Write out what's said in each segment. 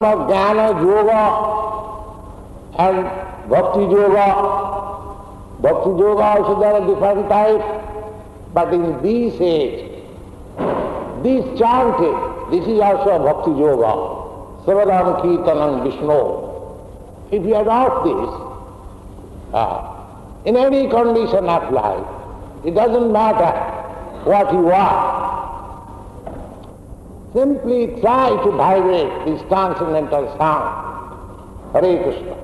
of Jnana Yoga and Bhakti Yoga. Bhakti Yoga also there are different types, but in this age, this chanting, this is also a Bhakti Yoga. Savadam Kirtanam Vishnu. If you adopt this, in any condition of life, it doesn't matter what you are. Simply try to vibrate this transcendental sound, Hare Krishna.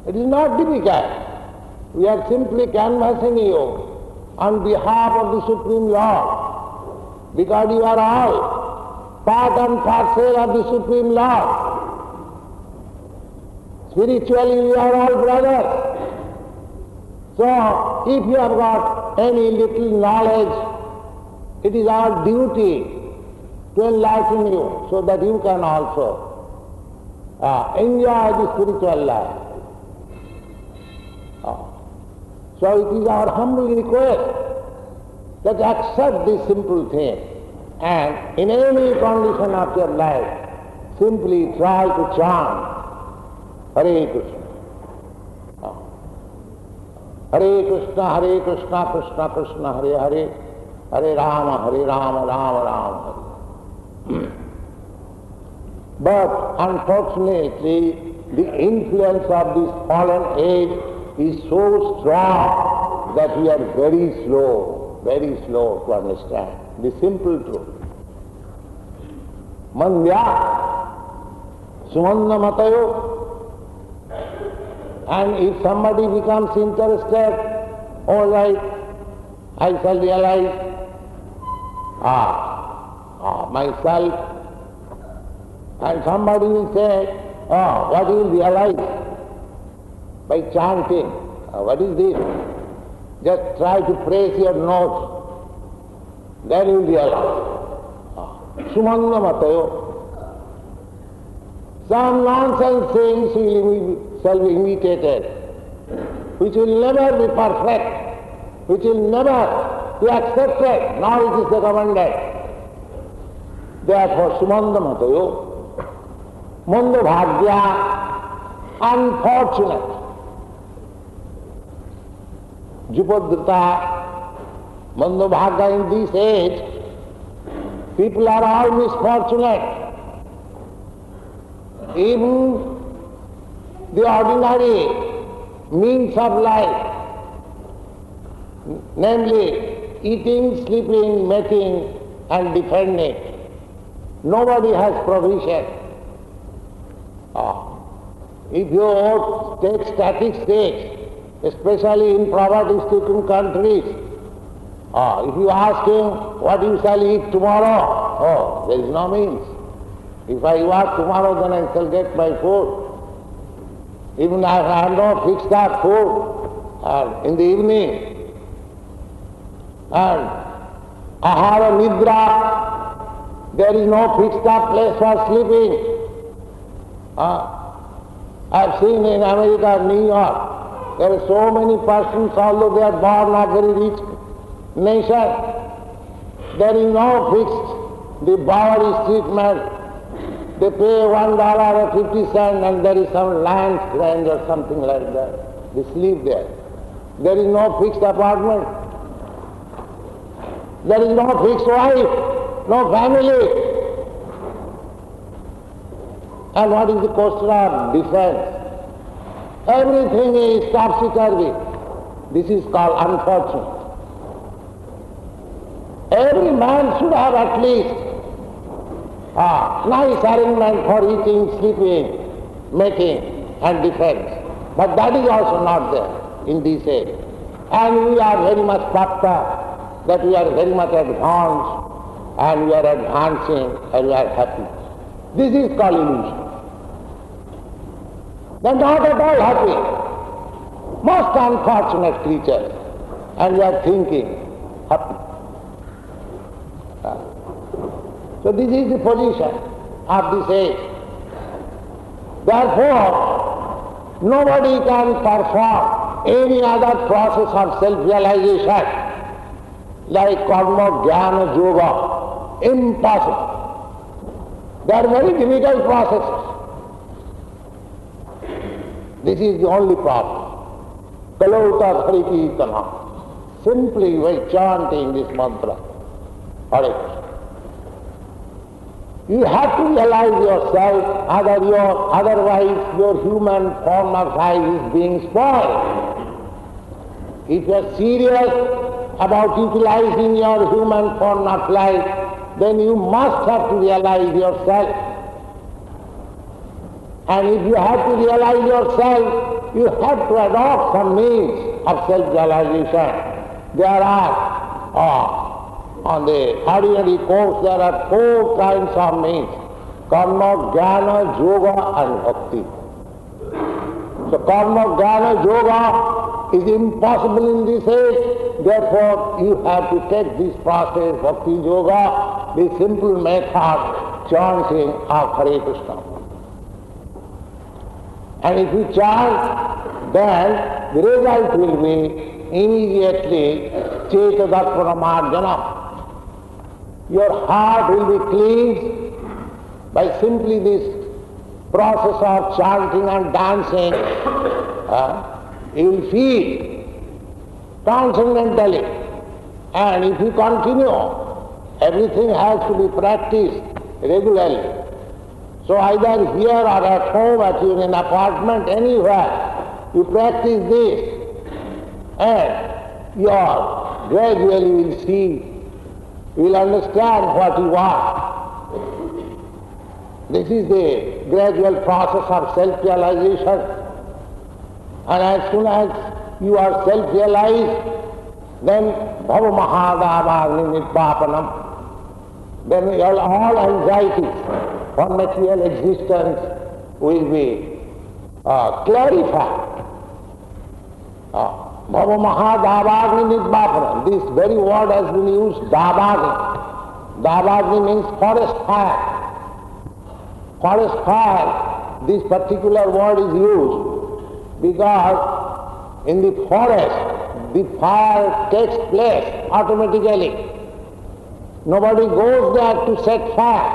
It is not difficult. We are simply canvassing you on behalf of the Supreme Lord, because you are all part and parcel of the Supreme Lord. Spiritually we are all brothers. So if you have got any little knowledge, it is our duty to enlighten you so that you can also enjoy the spiritual life. So it is our humble request that accept this simple thing, and in any condition of your life, simply try to chant Hare Krishna. Hare Krishna, Hare Krishna, Krishna Krishna, Hare Hare, Hare Rama, Rama Rama, Hare. But unfortunately, the influence of this fallen age is so strong that we are very slow to understand the simple truth. Mandya, Sumanda Matayo. And if somebody becomes interested, all right, I shall realize myself, and somebody will say, what do you realize? By chanting. What is this? Just try to praise your nose, then you will realize. Sumanda Matayo. Some nonsense things shall be imitated, which will never be perfect, which will never be accepted, nor it is recommended. Therefore, Sumanda Matayo, Manda Bhagya, unfortunate. Jupadrita, Manda Bhagya, in this age, people are all misfortunate. Even the ordinary means of life, namely eating, sleeping, mating and defending, nobody has provision. If you take statistics, especially in poverty-stricken countries, if you ask him what you shall eat tomorrow, there is no means. If I work tomorrow, then I shall get my food. Even I have no fixed up food in the evening. And ahara nidra, there is no fixed up place for sleeping. I have seen in America, New York, there are so many persons, although they are born not very rich nation, there is no fixed. The Bowery Street man, they pay $1.50 and there is some land rent or something like that. They sleep there. There is no fixed apartment. There is no fixed wife, no family. And what is the question of defense? Everything is topsy-turvy. This is called unfortunate. Every man should have at least nice arrangement for eating, sleeping, mating and defense. But that is also not there in this age. And we are very much puffed up that we are very much advanced and we are advancing and we are happy. This is called illusion. They are not at all happy. Most unfortunate creatures. And we are thinking happy. So this is the position of this age. Therefore, nobody can perform any other process of self-realization like karma, jnana, yoga. Impossible. They are very difficult processes. This is the only problem. Kalauta Hari Kirtana. Simply by chanting this mantra. Hare Krishna. You have to realize yourself, otherwise your human form of life is being spoiled. If you are serious about utilizing your human form of life, then you must have to realize yourself. And if you have to realize yourself, you have to adopt some means of self-realization. There are, on the ordinary course, there are 4 kinds of means: karma, jnana, yoga and bhakti. So karma, jnana, yoga is impossible in this age. Therefore, you have to take this process, bhakti yoga, the simple method, chanting of Hare Krishna. And if you chant, then the result will be immediately Cetadarpana Marjana. Your heart will be cleansed by simply this process of chanting and dancing. You will feel transcendentally. And if you continue, everything has to be practiced regularly. So either here or at home, at your in apartment, anywhere, you practice this, and you gradually will see, you will understand what you are. This is the gradual process of self-realization. And as soon as you are self-realized, then bhava mahadavagni nirvapanam. Then all anxieties for material existence will be clarified. Bhava mahadavagni nirvapanam. This very word has been used, davagni. Davagni means forest fire. Forest fire, this particular word is used because in the forest the fire takes place automatically. Nobody goes there to set fire,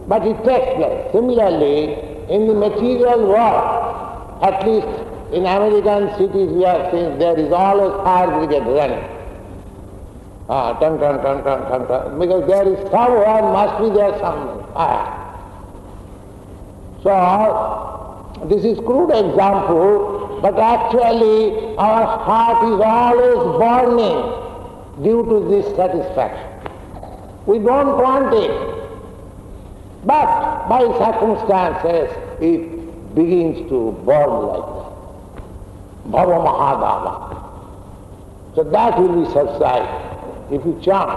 but it takes place. Similarly, in the material world, at least in American cities we have seen there is always fire brigade running. Turn, because there is somewhere must be there some fire. So, this is crude example, but actually our heart is always burning due to this satisfaction. We don't want it, but by circumstances it begins to burn like that. Bhava mahadava. So that will be subsided if you chant.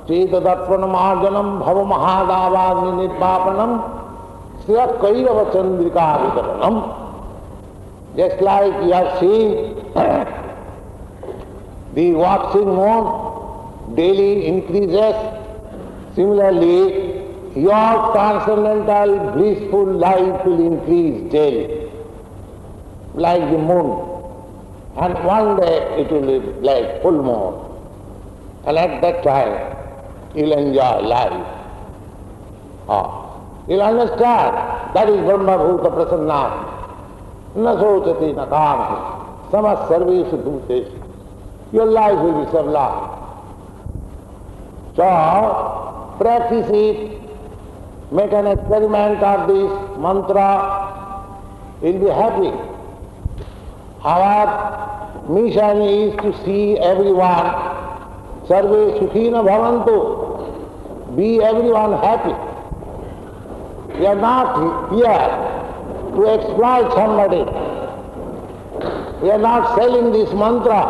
Cetadarpana marjanam bhava mahadavagni nirvapanam sriya kairava chandrika vidaranam. Just like you have seen the waxing moon daily increases, similarly your transcendental blissful life will increase daily, like the moon. And one day it will be like full moon. And at that time you'll enjoy life. You'll understand that is Brahma Bhuta Prasanna. Na sochati na kamati. Samas sarveshu bhuteshu. Your life will be sublime. So, practice it. Make an experiment of this mantra. You'll be happy. Our mission is to see everyone, sarve sukhina bhavantu, be everyone happy. We are not here to exploit somebody. We are not selling this mantra,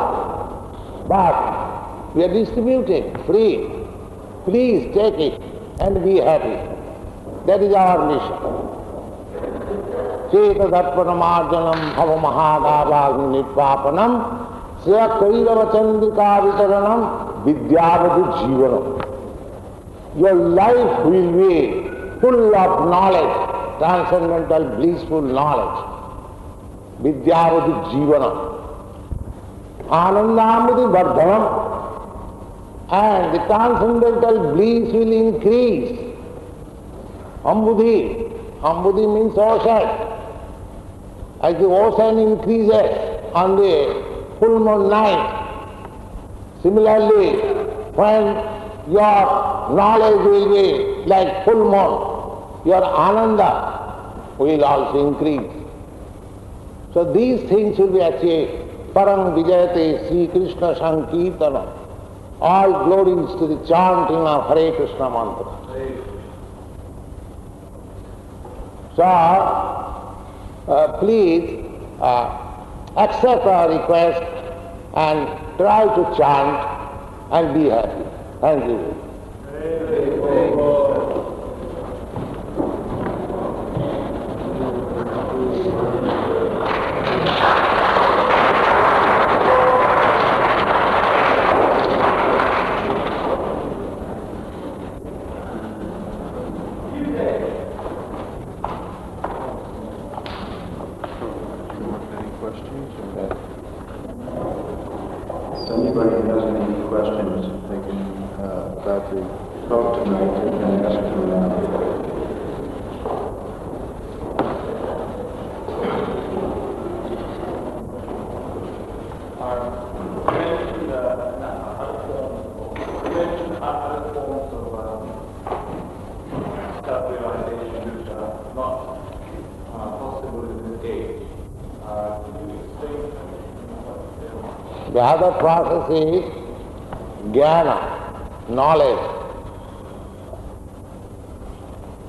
but we are distributing free. Please take it and be happy. That is our mission. Cetadarpana marjanam bhava mahadavagni nirvapanam sriya kairava chandrika vitaranam vidyavadu jivanam. Your life will be full of knowledge, transcendental blissful knowledge. Vidyavadu jivanam. Anandamriti vardhanam. and the transcendental bliss will increase. Ambudhi. Ambudhi means ocean. As the ocean increases on the full moon night, similarly, when your knowledge will be like full moon, your ananda will also increase. So these things will be achieved. Param Vijayate Sri Krishna Sankirtana. All glories to the chanting of Hare Krishna mantra. So, please accept our request and try to chant and be happy. Thank you. If anybody has any questions, they can, about the talk tonight, they can ask them now. The other process is jnana, knowledge.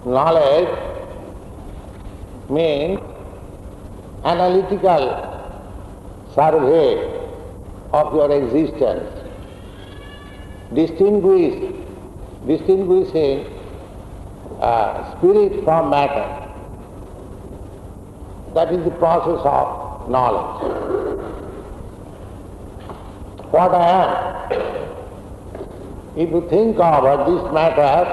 Knowledge means analytical survey of your existence, distinguishing spirit from matter. That is the process of knowledge. What I am. If you think about this matter,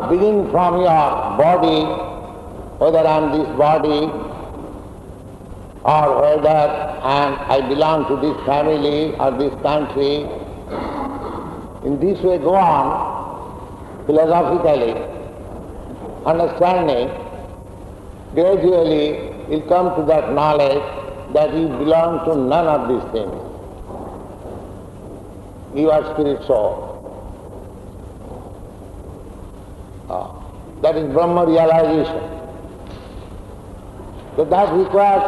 begin from your body, whether I am this body or whether I belong to this family or this country, in this way go on philosophically, understanding, gradually you'll come to that knowledge that you belong to none of these things. You are spirit soul. That is Brahma realization. So that requires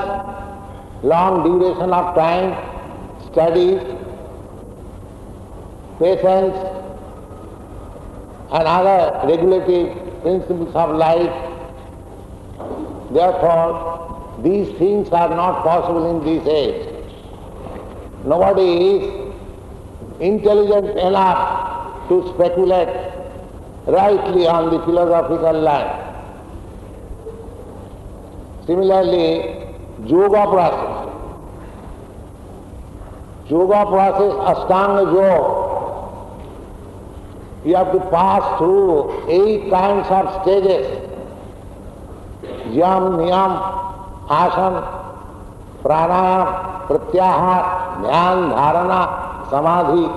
long duration of time, study, patience, and other regulative principles of life. Therefore, these things are not possible in this age. Nobody is intelligent enough to speculate rightly on the philosophical line. Similarly, yoga process. Yoga process, Ashtanga Yoga. You have to pass through 8 kinds of stages. Yam, Niyam, Asana, Pranayama, Pratyahara, Dhyan, Dharana, Samadhi.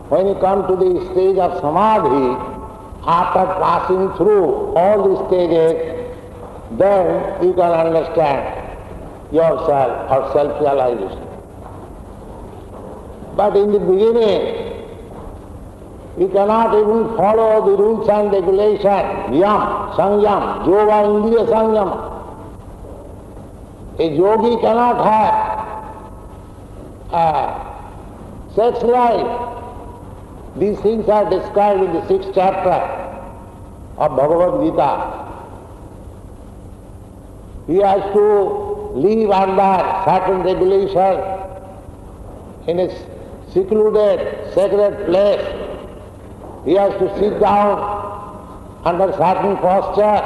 When you come to the stage of Samadhi, after passing through all the stages, then you can understand yourself or self-realization. But in the beginning, you cannot even follow the rules and regulations. Yam, Sangyam, Yoga, Indriya Sangyam. A yogi cannot have a sex life. These things are described in the 6th chapter of Bhagavad Gita. He has to live under certain regulations in a secluded, sacred place. He has to sit down under certain posture,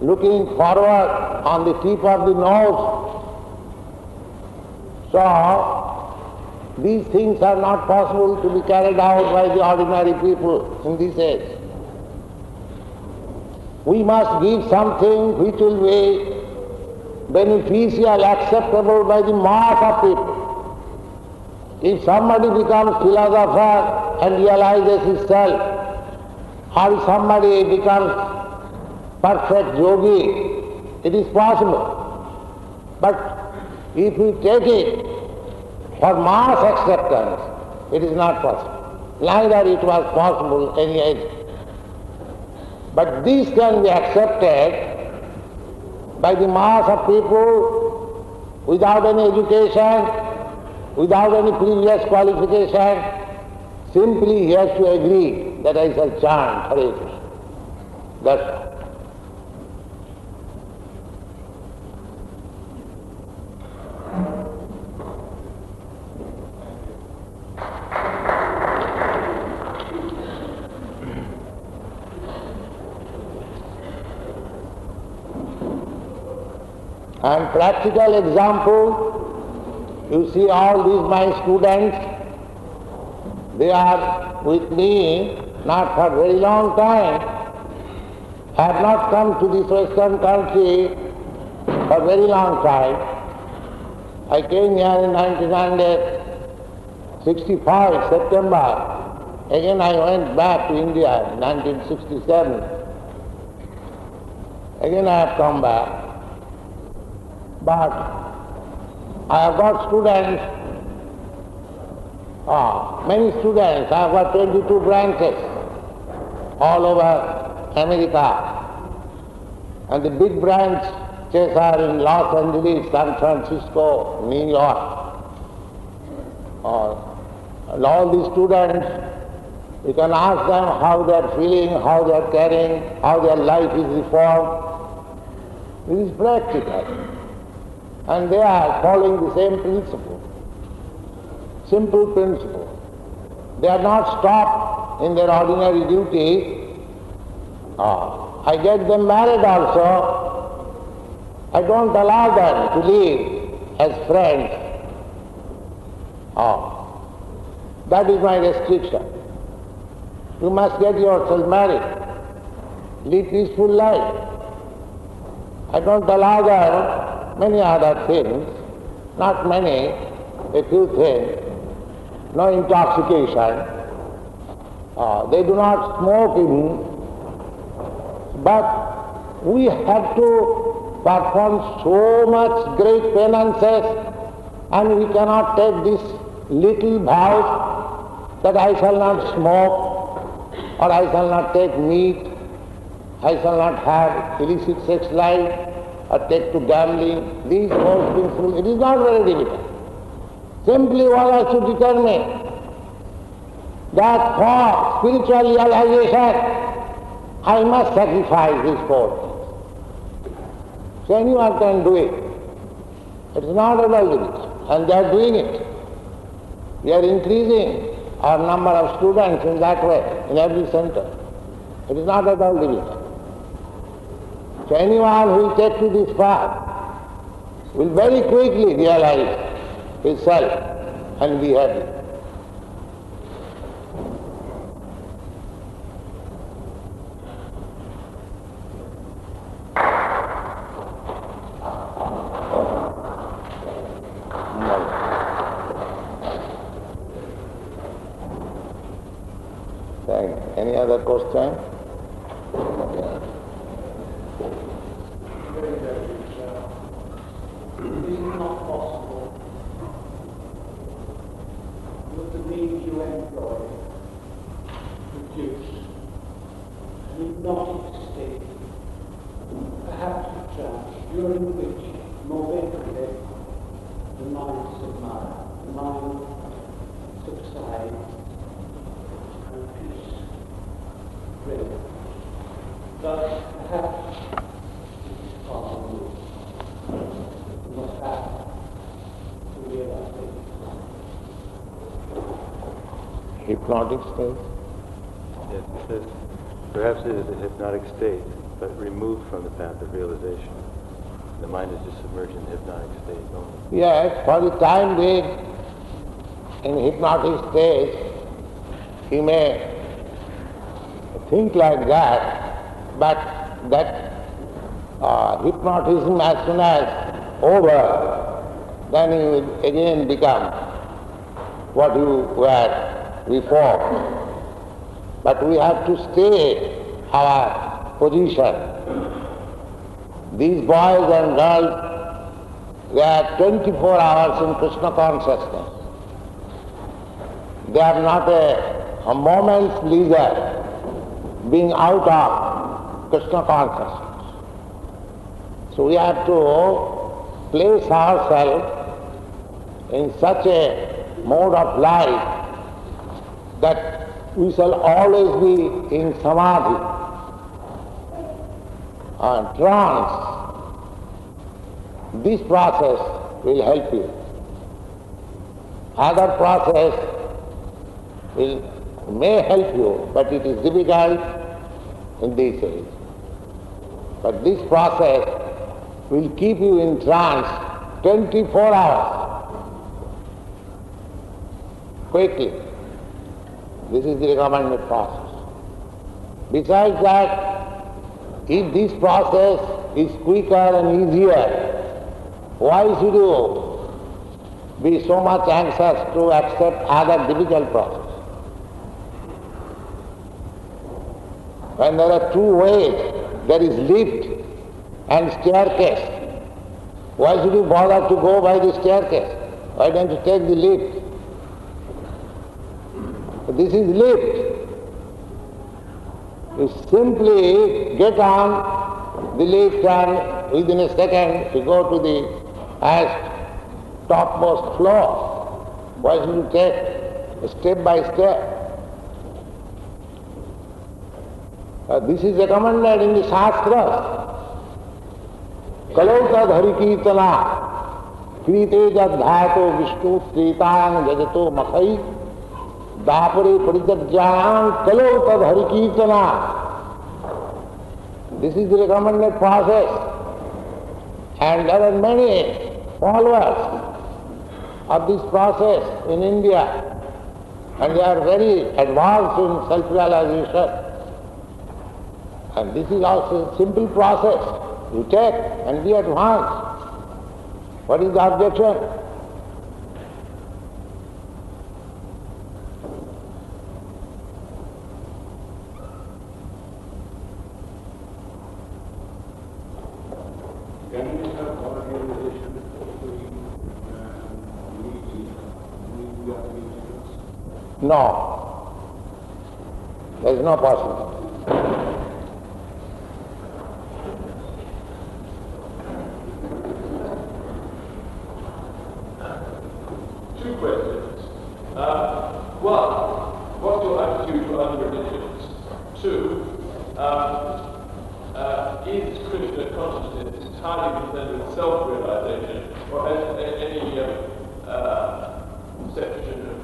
looking forward on the tip of the nose. So, these things are not possible to be carried out by the ordinary people in this age. We must give something which will be beneficial, acceptable by the mass of people. If somebody becomes philosopher and realizes his self, or if somebody becomes perfect yogi, it is possible. But if we take it for mass acceptance, it is not possible. Neither it was possible any age. But this can be accepted by the mass of people without any education, without any previous qualification. Simply he has to agree that I shall chant Hare Krishna. That's all. And practical example, you see all these my students, they are with me not for very long time, have not come to this Western country for very long time. I came here in 1965, September. Again I went back to India in 1967. Again I have come back. But I have got students, many students. I have got 22 branches all over America. And the big branches are in Los Angeles, San Francisco, New York. And all these students, you can ask them how they are feeling, how they are caring, how their life is reformed. This is practical. And they are following the same principle, simple principle. They are not stopped in their ordinary duty. I get them married also. I don't allow them to live as friends. That is my restriction. You must get yourself married, lead peaceful life. I don't allow them many other things, not many, a few things, no intoxication. They do not smoke even, but we have to perform so much great penances, and we cannot take this little vows that I shall not smoke, or I shall not take meat, I shall not have illicit sex life, or take to gambling. These most things, it is not very difficult. Simply one has to determine that for spiritual realization, I must sacrifice these four things. So anyone can do it. It is not at all difficult. And they are doing it. We are increasing our number of students in that way, in every center. It is not at all difficult. So anyone who will take to this path will very quickly realize himself and be happy. Any other question? Is it not possible with the means you employ to produce an hypnotic state, perhaps a trance, during which momentarily the mind subsides and peace reigns? Thus, perhaps it is possible must have to realize it. Hypnotic state? Yes, it says, perhaps it is a hypnotic state, but removed from the path of realization. The mind is just submerged in the hypnotic state only. Yes, for the time being, in hypnotic state, he may think like that, but that hypnotism as soon as over, then he will again become what you were before. But we have to stay our position. These boys and girls, they are 24 hours in Krishna consciousness. They are not a moment's leisure being out of Krishna consciousness. So we have to place ourselves in such a mode of life that we shall always be in samadhi, trance. This process will help you. Other process may help you, but it is difficult in this age. But this process will keep you in trance 24 hours, quickly. This is the recommended process. Besides that, if this process is quicker and easier, why should you be so much anxious to accept other difficult process? When there are two ways, there is lift and staircase. Why should you bother to go by the staircase? Why don't you take the lift? This is lift. You simply get on the lift and within a second you go to the highest, topmost floor. Why should you take step by step? This is recommended in the Shastras. Kalauta dhari kirtana, krite jadhato vishnu tritang jajato makai, dapare pradijajyam kalauta dhari kirtana. This is the recommended process. And there are many followers of this process in India, and they are very advanced in self-realization. And this is also a simple process. You take and be advanced. What is the objection? Can we have organization between the religions? No. There is no possibility. Two questions. One, what's your attitude to other religions? Two, is Krishna consciousness entirely concerned with self-realization, or has any perception of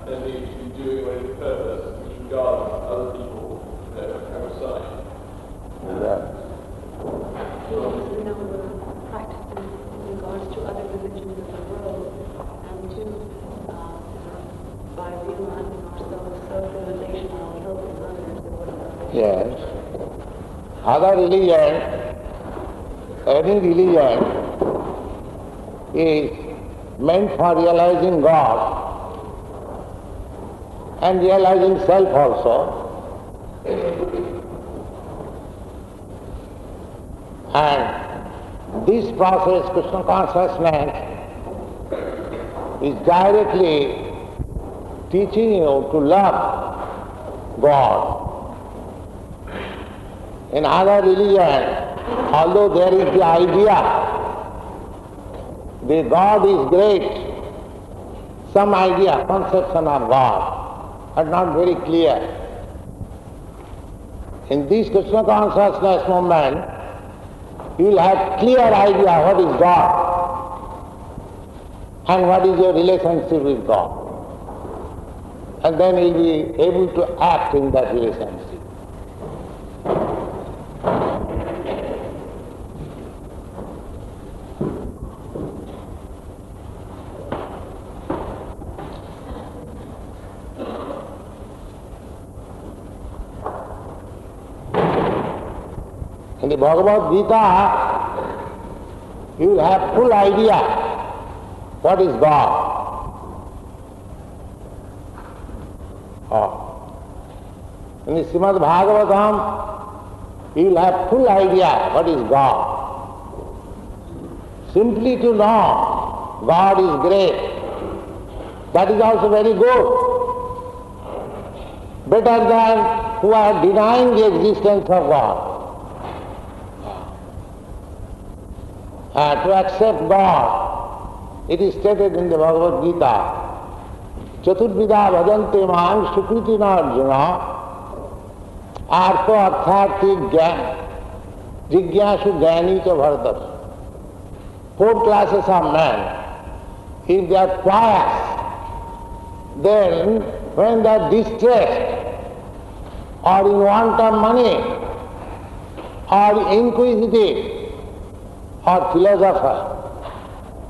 there needs to be doing away with purpose which regards other people outside? There is a number of practices in regards to other religions of the world, and to, by realizing ourselves, self-realization will help in others and what Yes. Other religion, any religion is meant for realizing God and realizing self also. And this process, Krishna consciousness, is directly teaching you to love God. In other religion, although there is the idea that God is great, some idea, conception of God, are not very clear. In this Krishna consciousness movement, you will have clear idea what is God and what is your relationship with God. And then you will be able to act in that relationship. In the Bhagavad Gita, you will have full idea what is God. In the Srimad Bhagavatam, you will have full idea what is God. Simply to know God is great, that is also very good. Better than who are denying the existence of God. To accept God, it is stated in the Bhagavad Gita, Chaturvida bhajante maam sukriti na arjuna artha arthati jigyasu jnani cha bharatas. 4 classes of men. If they are pious, then when they are distressed or in want of money or inquisitive or philosopher,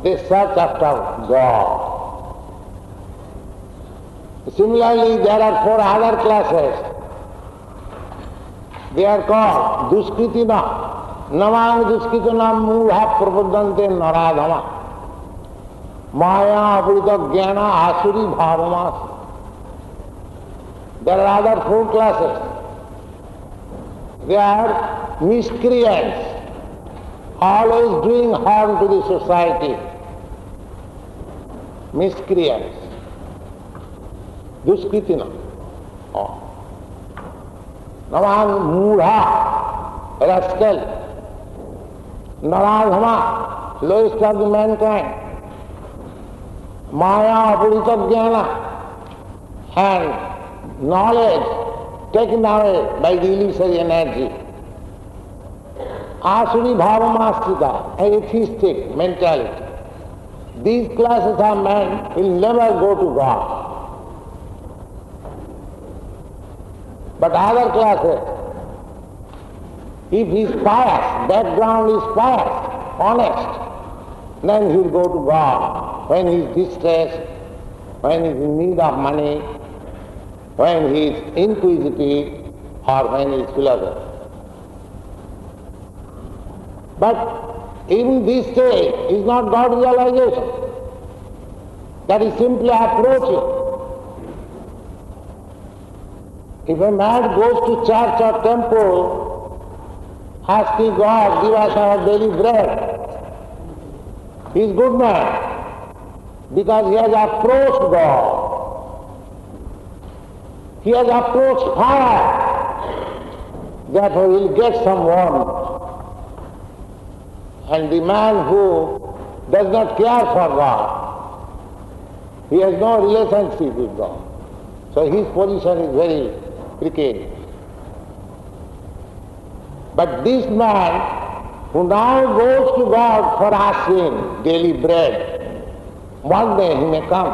they search after God. Similarly, there are 4 other classes. They are called Duskritina. Namang Duskritina Mudha Prabodante Naradhama. Maya Aprita Jnana Asuri Bhavamas. There are other 4 classes. They are miscreants, always doing harm to the society. Miscreants. Duskritina. Naman Mudha, rascal. Naradhama, lowest of the mankind. Maya Apurita Jnana, and knowledge taken away by the illusory energy. Asuri Bhavamastrita, atheistic mentality. These classes of men will never go to God. But other classes, if he is pious, background is pious, honest, then he will go to God when he is distressed, when he is in need of money, when he is inquisitive, or when he is philosopher. But even this stage is not God realization. That is simply approaching. If a man goes to church or temple, asking God, give us our daily bread, he is a good man, because he has approached God. He has approached fire, therefore he will get some warmth. And the man who does not care for God, he has no relationship with God. So his position is very precarious. But this man who now goes to God for asking daily bread, one day he may come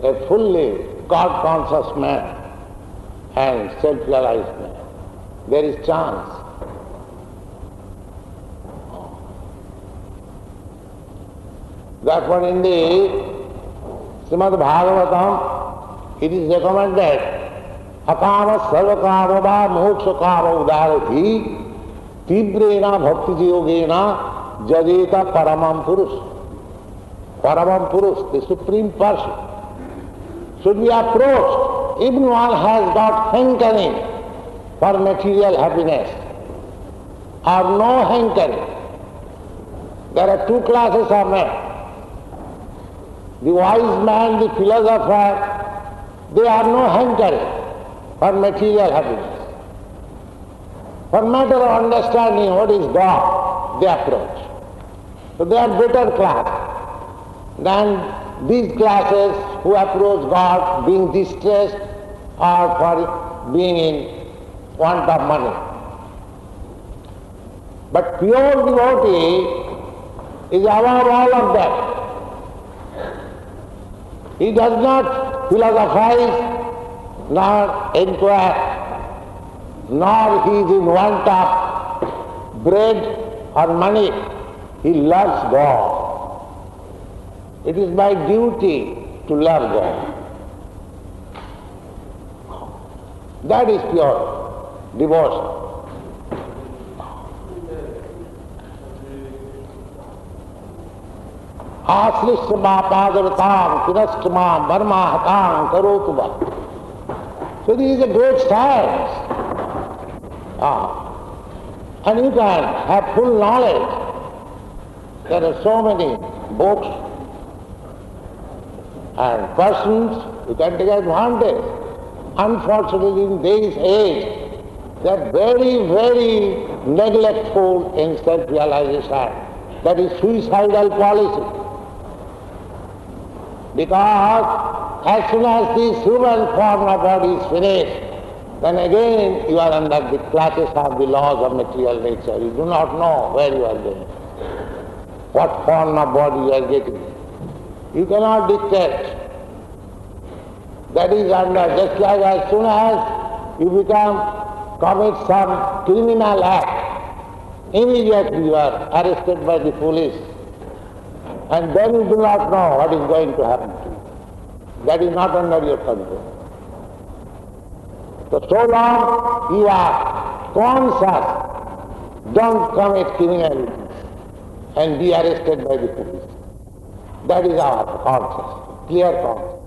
a fully God-conscious man and self-realized man. There is chance. Therefore in the Srimad Bhagavatam, it is recommended, akama sarvakama va mokshakama udarati tibrena bhakti yogena jadeta paramam purush. Paramam purush, the supreme person, should be approached. Even one has got hankering for material happiness or no hankering. There are 2 classes of men. The wise man, the philosopher, they have no hankering for material happiness. For matter of understanding what is God, they approach. So they are better class than these classes who approach God being distressed or for being in want of money. But pure devotee is above all of that. He does not philosophize, nor inquire, nor he is in want of bread or money. He loves God. It is my duty to love God. That is pure devotion. Aslishma padartam kinashtma barma hatam karotuva. So this is a great science. And you can have full knowledge. There are so many books and persons who can take advantage. Unfortunately, in this age, they are very, very neglectful in self-realization. That is suicidal policy. Because as soon as this human form of body is finished, then again you are under the clutches of the laws of material nature. You do not know where you are going, what form of body you are getting. You cannot dictate. That is under, just like as soon as you commit some criminal act, immediately you are arrested by the police. And then you do not know what is going to happen to you. That is not under your control. So long you are conscious, don't commit criminality and be arrested by the police. That is our conscience, clear conscience.